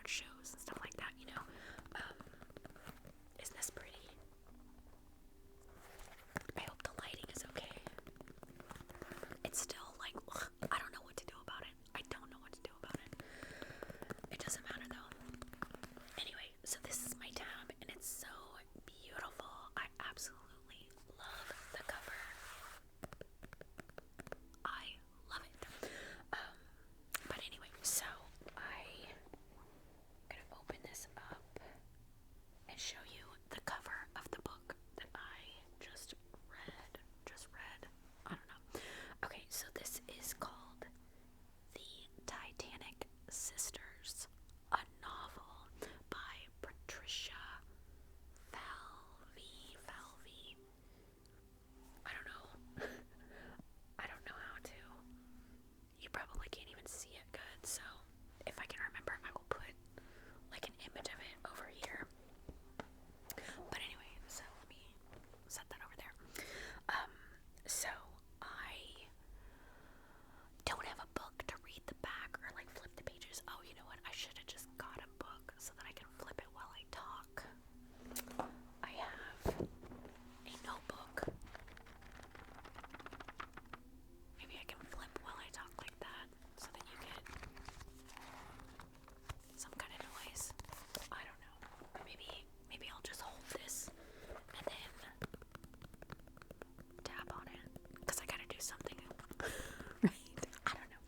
watch shows and stuff like that, you know. Isn't this pretty? I hope the lighting is okay. It's still like, ugh, I don't know what to do about it. I don't know what to do about it. It doesn't matter though. Anyway, so this is my tab, and it's so beautiful. I absolutely love the cover. I love it. But anyway, so I'm gonna open this up and show you the cover of the book that I just read. I don't know. Okay, so this is called The Titanic Sisters, a novel by Patricia Falvey. I don't know. I don't know how to. You probably can't even see it good, so if I can remember, I will put like an image of it over here. But anyway, so let me set that over there. So I don't have a book to read the back or like flip the pages. Oh, you know what? I should have just got a book so that I can flip it while I talk. I have a notebook. Maybe I can flip while I talk like that so that you get some kind of noise. I don't know. Maybe I'll just hold this and then tap on it because I gotta do something. Right? I don't know.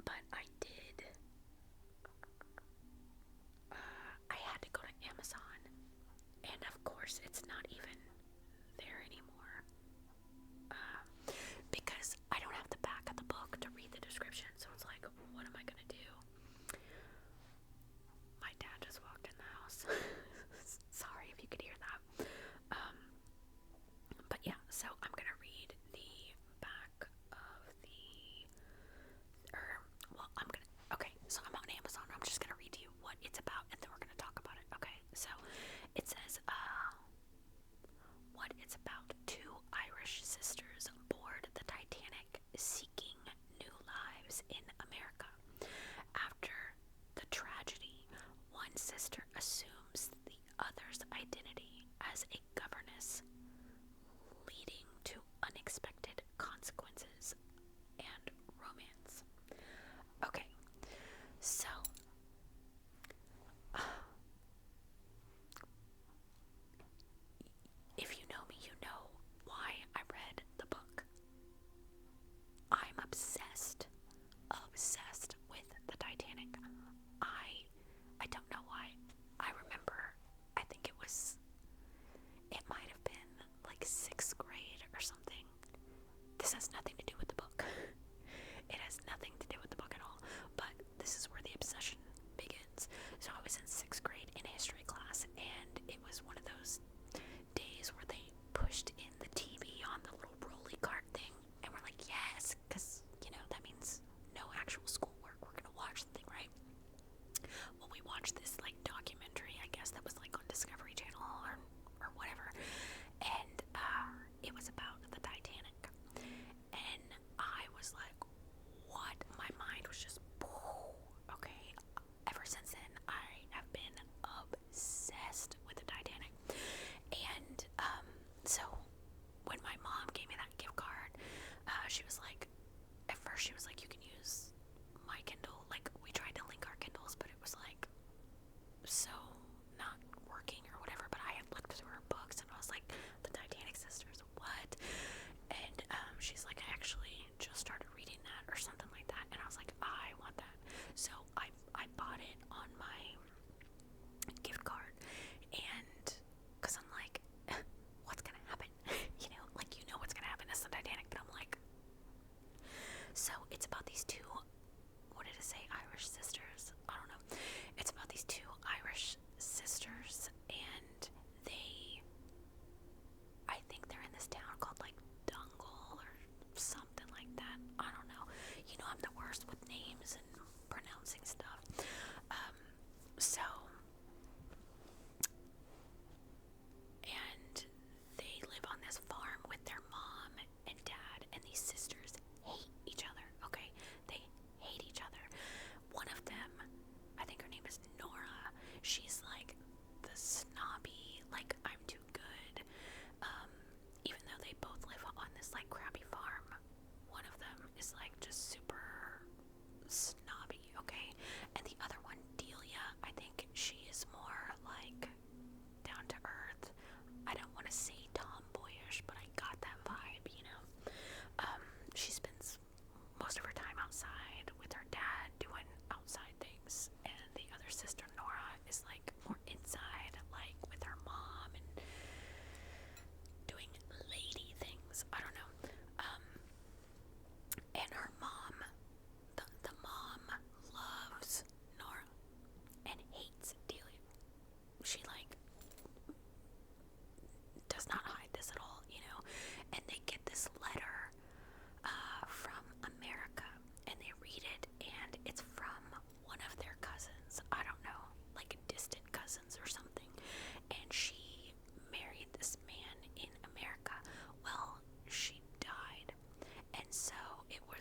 But I did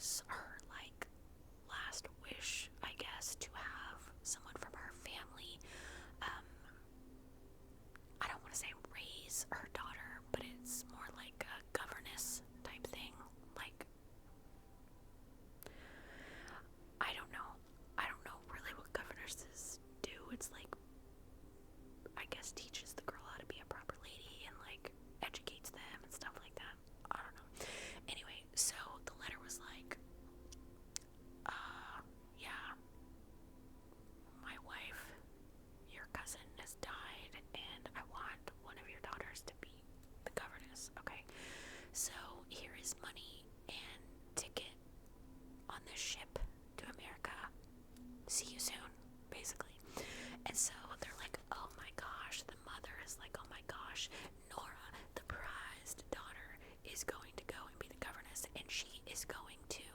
was her, like, last wish, I guess, to have someone from her family, I don't want to say raise her daughter, but it's more like a governess type thing. Like, I don't know. I don't know really what governesses do. It's like, I guess, teaches the girl how to be a proper lady and, like, educates them and stuff like that. I don't know. Anyway, so the letter was like, yeah, my wife, your cousin, has died, and I want one of your daughters to be the governess, okay? So here is money and ticket on this ship to America. See you soon, basically. And so they're like, oh my gosh, the mother is like, oh my gosh, Nora, the prized daughter, is going to go and be the governess, and she is going to,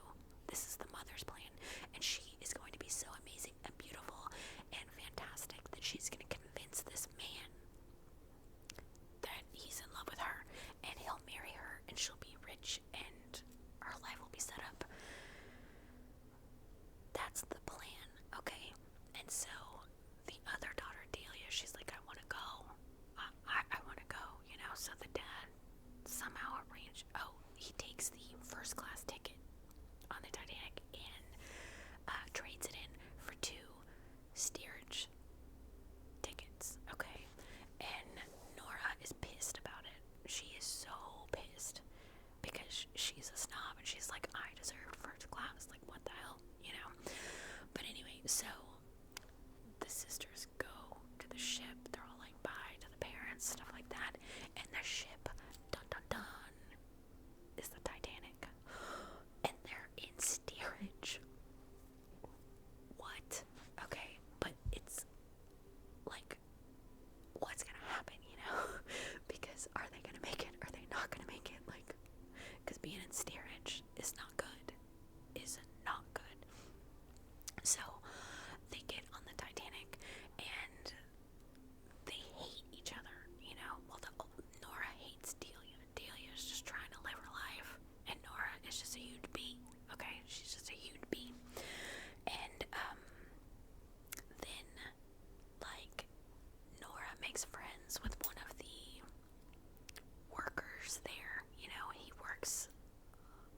this is the mother's plan, and she is going to be so amazing and beautiful and fantastic that she's going to convince this man that he's in love with her, and he'll marry her, and she'll be rich, and her life will be set up. That's the plan, okay? And so the other daughter, Delia, she's like, I want to go. I want to go, you know? So the dad somehow arranged, he takes the first class ticket on the Titanic and trades it in for 2 steerage tickets, okay? And Nora is pissed about it. She is so pissed because she's a snob and she's like, I deserved first class. Like, what the hell, you know? But anyway, so the sisters go to the ship. They're all like, bye to the parents, stuff like that. And the ship, dun dun dun, is the Titanic. And they're in steerage. What? Okay, but it's like, what's gonna happen, you know? Because are they gonna make it? Are they not gonna make it? Like, because being in steerage is not good. Is not good. So they get on the Titanic and they hate each other, you know? Well, Nora hates Delia. Delia is just trying to live her life, and Nora is just a huge bee, okay? She's just a huge bee. And then, like, Nora makes friends with one of the workers there, you know? He works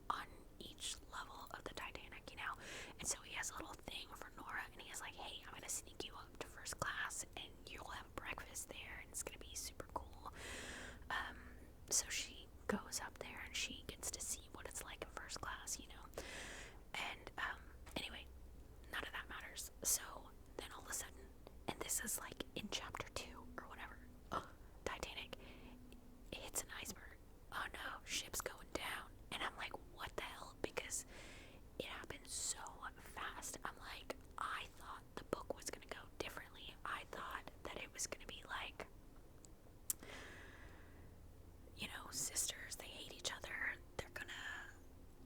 on each level of the Titanic, you know? And so he has a little thing for Nora, and he's like, hey, I'm gonna sneak you up to first class, and you'll have breakfast there, and it's gonna be super cool. So she goes up there, and she gets to see what it's like in first class, you know? And, anyway, none of that matters. So then all of a sudden, and this is like in chapter 2 or whatever, Titanic hits an iceberg. Oh no, ship's going down. And I'm like, what the hell? Because it happened so fast. I'm like, I thought the book was gonna go differently. I thought that it was gonna be like, you know, sisters, they hate each other. They're gonna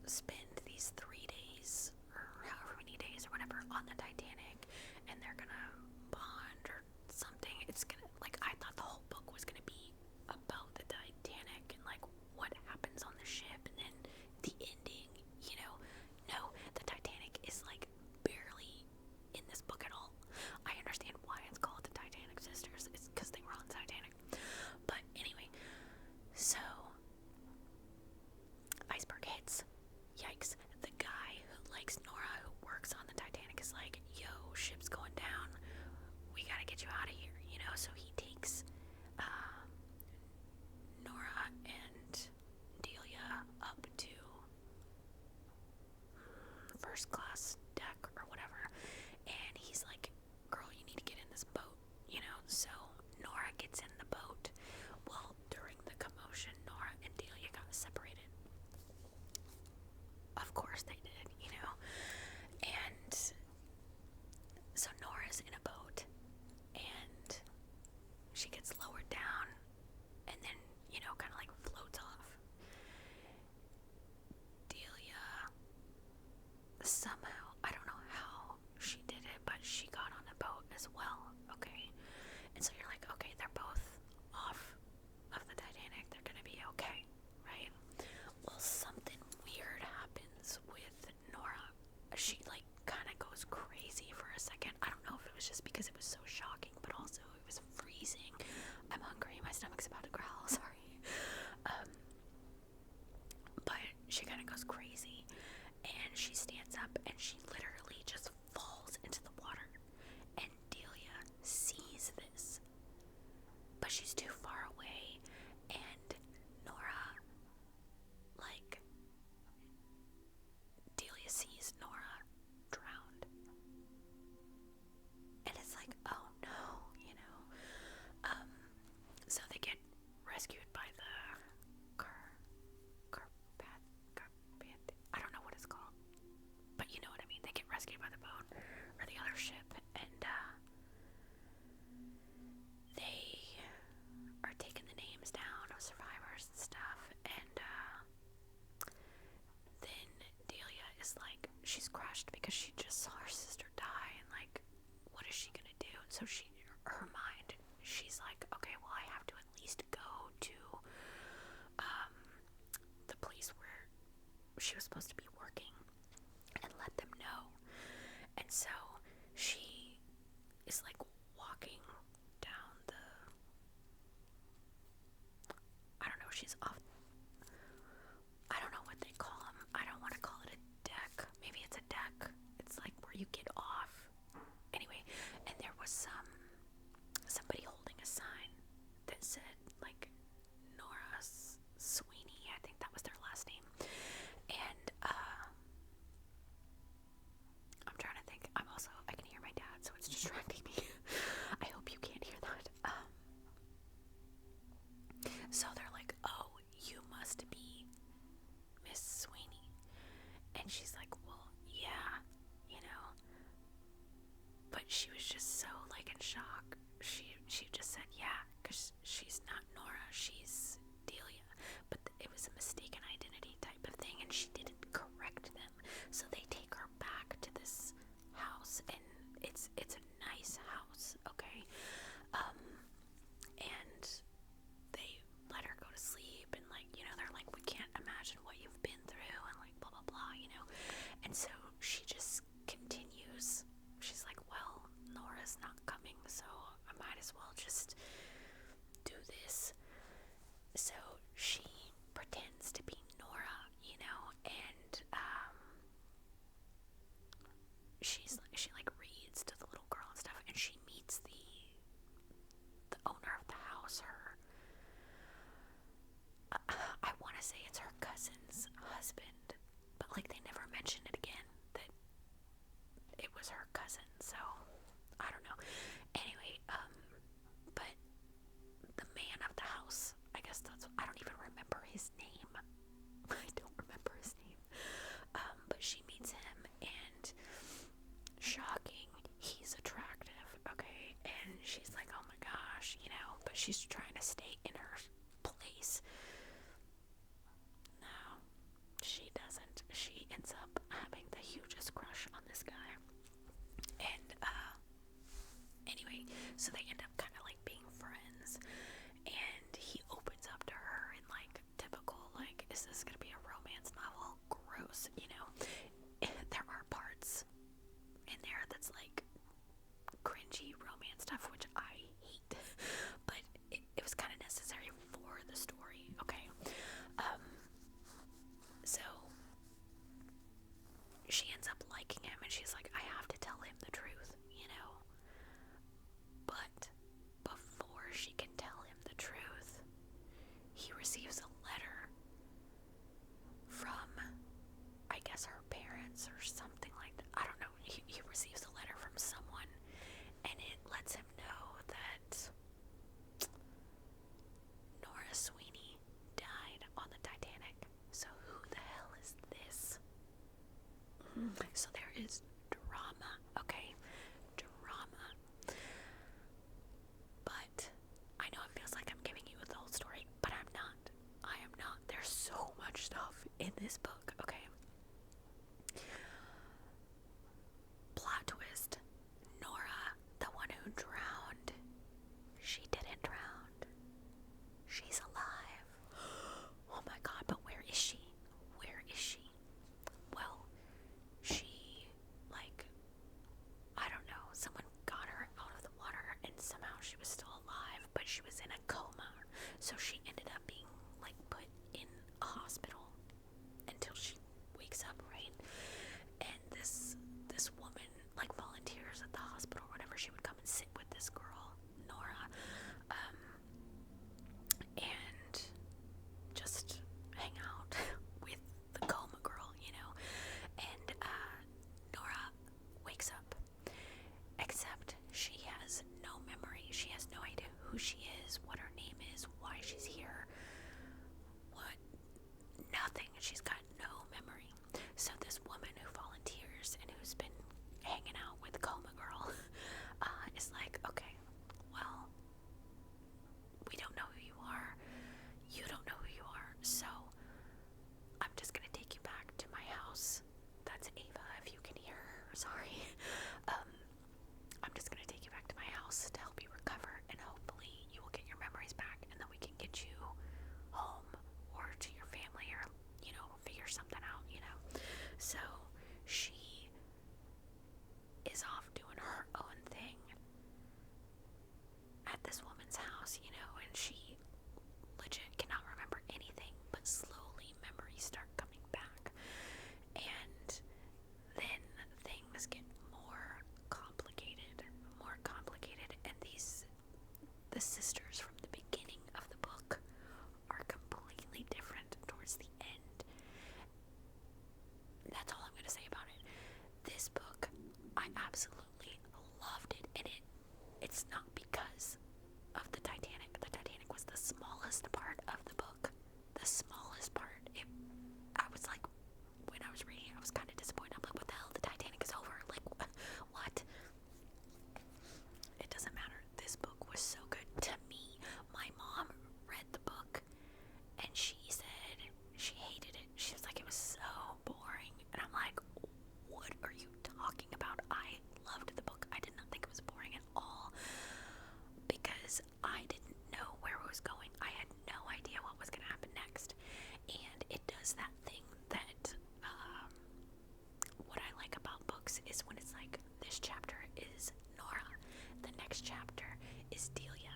spend these 3 days or however many days or whatever on the Titanic, and they're gonna bond or something. It's gonna, like, I thought the whole book was gonna be about the Titanic and like what happens on the ship, and then the ending, you know. No, the Titanic is like barely in this book at all. I understand why it's called the Titanic Sisters. It's because they were on the Titanic. But anyway, so iceberg hits. Yikes. The guy who likes Nora, who works on the Titanic, is like, yo, ship's going down. We gotta get you out of here, you know? So he takes Nora and Delia up to first class deck or whatever, and he's like, girl, you need to get in this boat, you know? So Nora gets in the boat. Well, during the commotion, Nora and Delia got separated. Of course they did, you know? And so Nora's in a boat, and she gets lowered down, and then, you know, kind of like floats off. Delia somehow, up, and she literally just falls into the water. And Delia sees this, but she's too far away, and Nora, like, Delia sees Nora drowned. And it's like, oh no, you know. So they get rescued by the I don't know what it's called, but you know what I mean. They get rescued by the boat or the other ship, and they are taking the names down of survivors and stuff. And then Delia is like, she's crushed because she just saw her sister die, and like, what is she gonna do? And so her mind, she's like, okay, well, I have to at least go to the place where she was supposed to be working and let them know. And so she is like walking down the, I don't know, she's off, I don't know what they call them. I don't want to call it a deck. Maybe it's a deck. It's like where you get off. Anyway, and there was somebody holding a sign that said like Nora Sweeney, I think that was their last name. And I'm trying to think. I can hear my dad, so it's distracting me. I hope you can't hear that. So they're like, oh, you must be Miss Sweeney. And she's like, well, yeah, you know. But she was just so like in shock. She just said, yeah, because she's not Nora, she's Delia. But it was a mistaken identity type of thing, and she didn't correct them. So they take her back to this house, and it's a nice house, okay? And they let her go to sleep, and like, you know, they're like, we can't imagine what you've been through, and like blah blah blah, you know. And so she just continues. She's like, well, Nora's not coming, so I might as well just do this. So she pretends to be Nora, you know, and she like reads to the little girl and stuff, and she meets the owner of the house. I want to say it's her cousin's husband, but like they never mention it again that it was her cousin, so I don't know. Anyway, but the man of the house, I guess I don't even remember his name. I don't remember his name. But she meets him, and shocking, he's attractive, okay? And she's like, oh my gosh, you know, but she's trying to stay in her place. No, she doesn't. She ends up having the hugest crush on this guy. And, anyway, so they end up kind of like being friends, and he opens up to her in like typical, like, is this gonna be a romance novel? Gross, you know. There are parts in there that's like cringy romance stuff, which I hate, but it was kind of necessary for the story, okay? So she ends up liking him, and she's like, I have to tell him the truth, you know? But before she can tell him the truth, he receives a letter from, I guess, her parents or something like that. I don't know. He receives a letter from someone, and it lets him know that Nora Sweeney died on the Titanic. So who the hell is this? So there is drama, okay? Drama. But I know it feels like I'm giving you the whole story, but I'm not. I am not. There's so much stuff in this book, okay? Plot twist. Nora, the one who drowned, she didn't drown. She's alive. Oh my god, but where is she? Where is she? Well, she sorry. I'm just gonna take you back to my house to help you recover, and hopefully you will get your memories back, and then we can get you home or to your family, or figure something out. So she is off doing her own thing at this woman's house, and she legit cannot remember anything, but slowly memories start coming back, and then things get more complicated, and the sisters from the beginning of the book are completely different towards the end. That's all I'm going to say about it. This book, I absolutely loved it, and it's not because of the Titanic. The Titanic was the smallest part of the book. The smallest part. I was like, when I was reading, I was kind of disappointed. I'm like, what the hell? The Titanic is over. Like, what? It doesn't matter. This book was so good to me. My mom read the book, and she said she hated it. She was like, it was so boring. And I'm like, what are you talking about? I loved the book. I did not think it was boring at all, because I didn't know where it was going. I had no idea what was going to happen next. And it does that thing that what I like about books is when it's like, this chapter is Nora, the next chapter is Delia,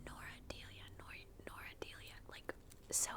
Nora, Delia, Nora, Delia. Like, so